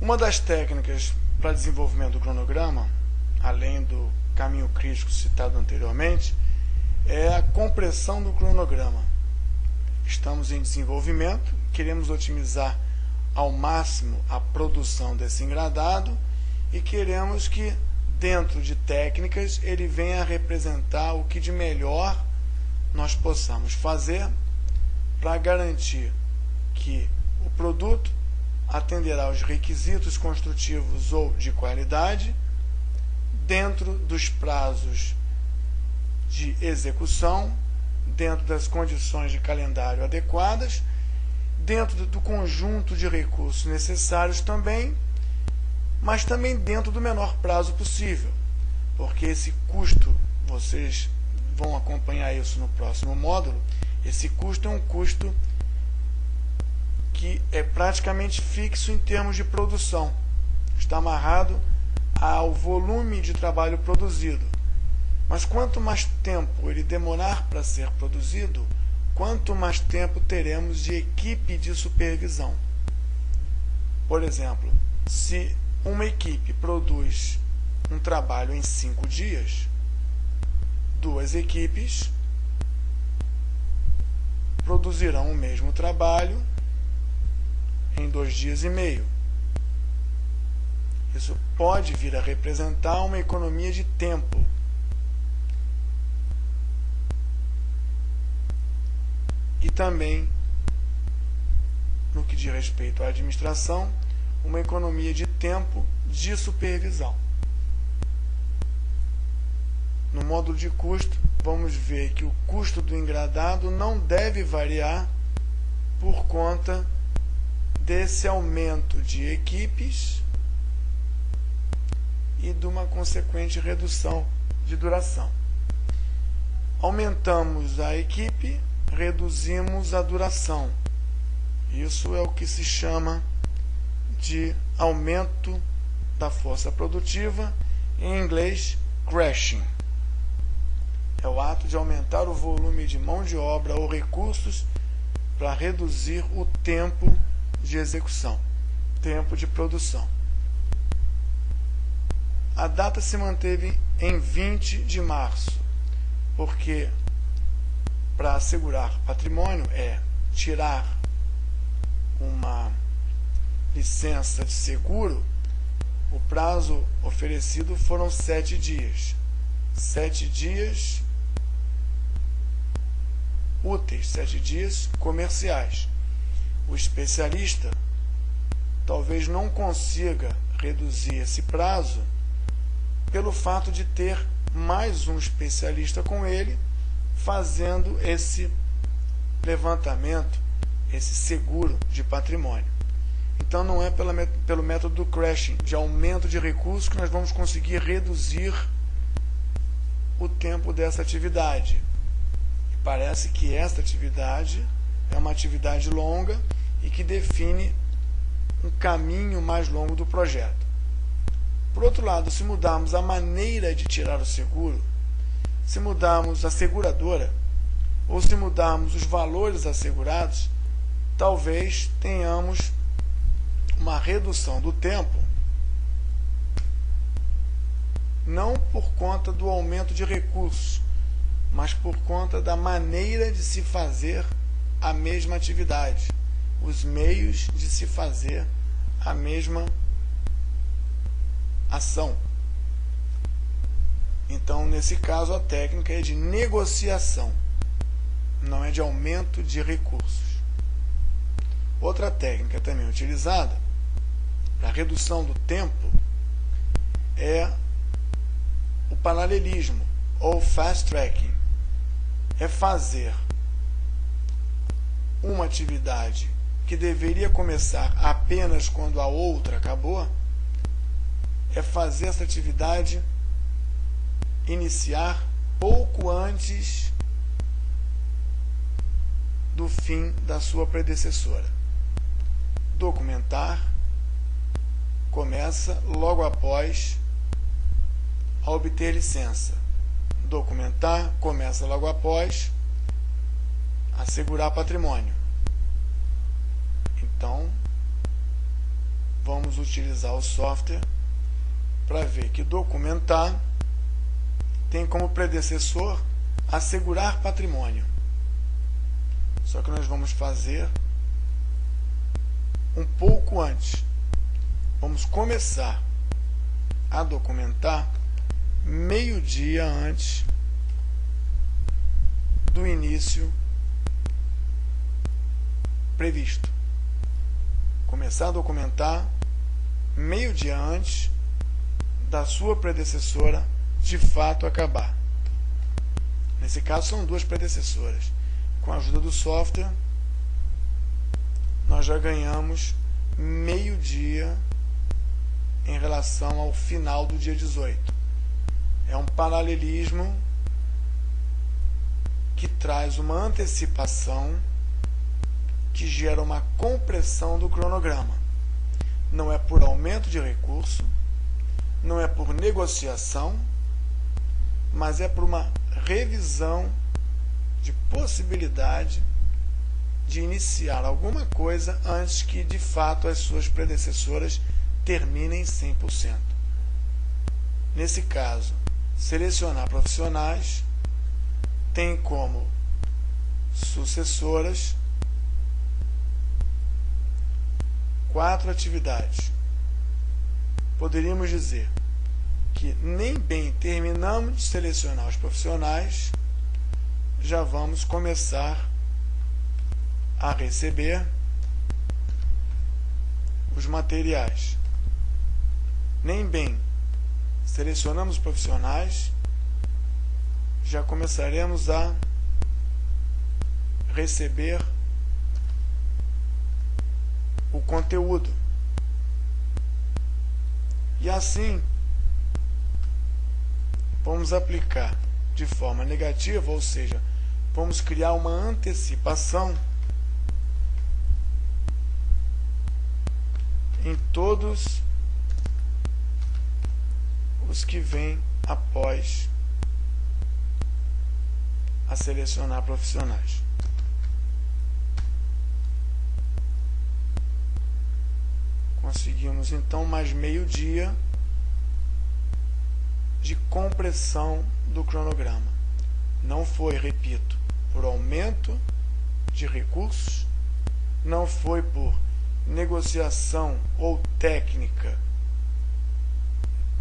Uma das técnicas para desenvolvimento do cronograma, além do caminho crítico citado anteriormente, é a compressão do cronograma. Estamos em desenvolvimento, queremos otimizar ao máximo a produção desse engradado e queremos que, dentro de técnicas, ele venha a representar o que de melhor nós possamos fazer para garantir que o produto atenderá aos requisitos construtivos ou de qualidade, dentro dos prazos de execução, dentro das condições de calendário adequadas, dentro do conjunto de recursos necessários também, mas também dentro do menor prazo possível, porque esse custo, vocês vão acompanhar isso no próximo módulo, esse custo é um custo que é praticamente fixo em termos de produção, está amarrado ao volume de trabalho produzido. Mas quanto mais tempo ele demorar para ser produzido, quanto mais tempo teremos de equipe de supervisão. Por exemplo, se uma equipe produz um trabalho em 5 dias, 2 equipes produzirão o mesmo trabalho em 2 dias e meio. Isso pode vir a representar uma economia de tempo. E também, no que diz respeito à administração, uma economia de tempo de supervisão. No módulo de custo, vamos ver que o custo do engradado não deve variar por conta desse aumento de equipes e de uma consequente redução de duração. Aumentamos a equipe, reduzimos a duração. Isso é o que se chama de aumento da força produtiva, em inglês, crashing. É o ato de aumentar o volume de mão de obra ou recursos para reduzir o tempo de execução, tempo de produção. A data se manteve em 20 de março, porque para assegurar patrimônio é tirar uma licença de seguro, o prazo oferecido foram 7 dias. 7 dias úteis, 7 dias comerciais. O especialista talvez não consiga reduzir esse prazo pelo fato de ter mais um especialista com ele fazendo esse levantamento, esse seguro de patrimônio. Então não é pelo método do crashing, de aumento de recursos, que nós vamos conseguir reduzir o tempo dessa atividade. Parece que esta atividade é uma atividade longa e que define um caminho mais longo do projeto. Por outro lado, se mudarmos a maneira de tirar o seguro, se mudarmos a seguradora, ou se mudarmos os valores assegurados, talvez tenhamos uma redução do tempo, não por conta do aumento de recursos, mas por conta da maneira de se fazer a mesma atividade, os meios de se fazer a mesma ação. Então, nesse caso, a técnica é de negociação, não é de aumento de recursos. Outra técnica também utilizada para redução do tempo é o paralelismo, ou fast tracking. É fazer uma atividade que deveria começar apenas quando a outra acabou, é fazer essa atividade iniciar pouco antes do fim da sua predecessora. Documentar começa logo após a obter licença. Documentar começa logo após assegurar patrimônio. Então, vamos vamos utilizar o software para ver que documentar tem como predecessor assegurar patrimônio. Só que nós vamos fazer um pouco antes. Vamos começar a documentar meio-dia antes do início previsto. Começar a documentar meio-dia antes da sua predecessora de fato acabar. Nesse caso são duas predecessoras. Com a ajuda do software, nós já ganhamos meio-dia em relação ao final do dia 18. É um paralelismo que traz uma antecipação que gera uma compressão do cronograma. Não é por aumento de recurso, não é por negociação, mas é por uma revisão de possibilidade de iniciar alguma coisa antes que, de fato, as suas predecessoras terminem 100%. Nesse caso, selecionar profissionais tem como sucessoras 4 atividades. Poderíamos dizer que nem bem terminamos de selecionar os profissionais, já vamos começar a receber os materiais. Nem bem selecionamos os profissionais, já começaremos a receber o conteúdo. E assim, vamos aplicar de forma negativa, ou seja, vamos criar uma antecipação em todos os que vêm após a selecionar profissionais. Conseguimos então mais meio-dia de compressão do cronograma. Não foi, repito, por aumento de recursos, não foi por negociação ou técnica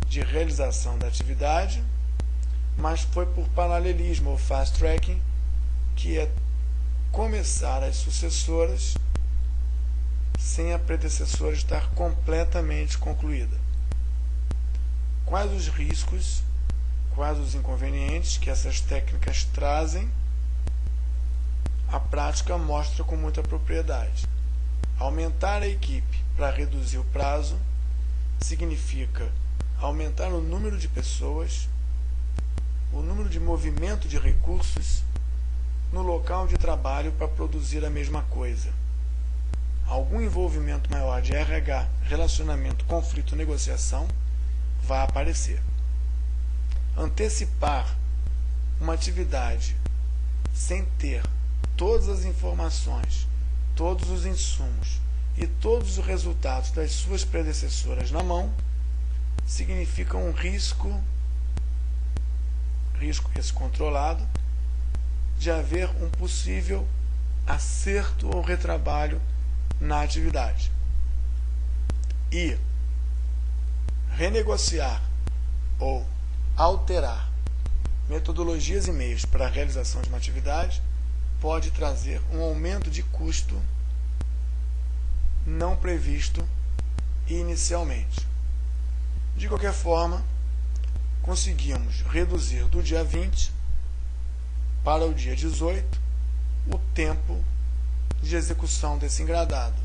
de realização da atividade, mas foi por paralelismo ou fast tracking, que é começar as sucessoras sem a predecessora estar completamente concluída. Quais os riscos, quais os inconvenientes que essas técnicas trazem? A prática mostra com muita propriedade. Aumentar a equipe para reduzir o prazo significa aumentar o número de pessoas, o número de movimento de recursos no local de trabalho para produzir a mesma coisa. Algum envolvimento maior de RH, relacionamento, conflito, negociação vai aparecer. Antecipar uma atividade sem ter todas as informações, todos os insumos e todos os resultados das suas predecessoras na mão significa um risco esse controlado, de haver um possível acerto ou retrabalho na atividade. E renegociar ou alterar metodologias e meios para a realização de uma atividade pode trazer um aumento de custo não previsto inicialmente. De qualquer forma, conseguimos reduzir do dia 20 para o dia 18 o tempo de execução desse engradado.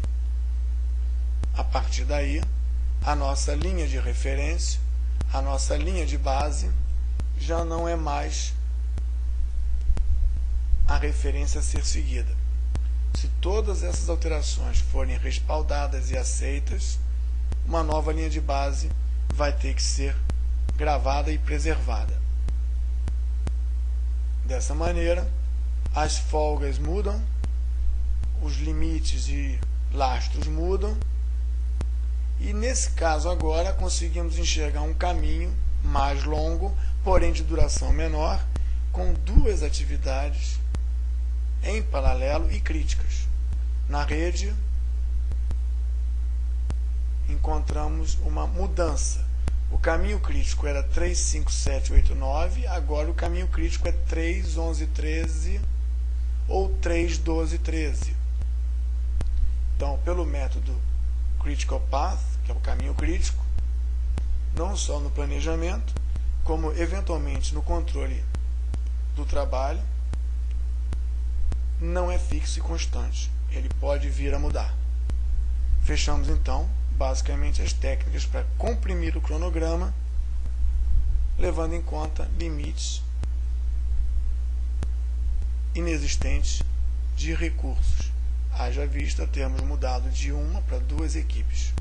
A partir daí, a nossa linha de referência, a nossa linha de base, já não é mais a referência a ser seguida. Se todas essas alterações forem respaldadas e aceitas, uma nova linha de base vai ter que ser gravada e preservada. Dessa maneira, as folgas mudam, os limites e lastros mudam, E nesse caso agora conseguimos enxergar um caminho mais longo, porém de duração menor, com duas atividades em paralelo e críticas. Na rede, encontramos uma mudança. O caminho crítico era 3, 5, 7, 8, 9, agora o caminho crítico é 3, 11, 13 ou 3, 12, 13. Então, pelo método Critical Path, que é o caminho crítico, não só no planejamento, como eventualmente no controle do trabalho, não é fixo e constante. Ele pode vir a mudar. Fechamos então, basicamente, as técnicas para comprimir o cronograma, levando em conta limites inexistentes de recursos. Haja vista termos mudado de uma para duas equipes.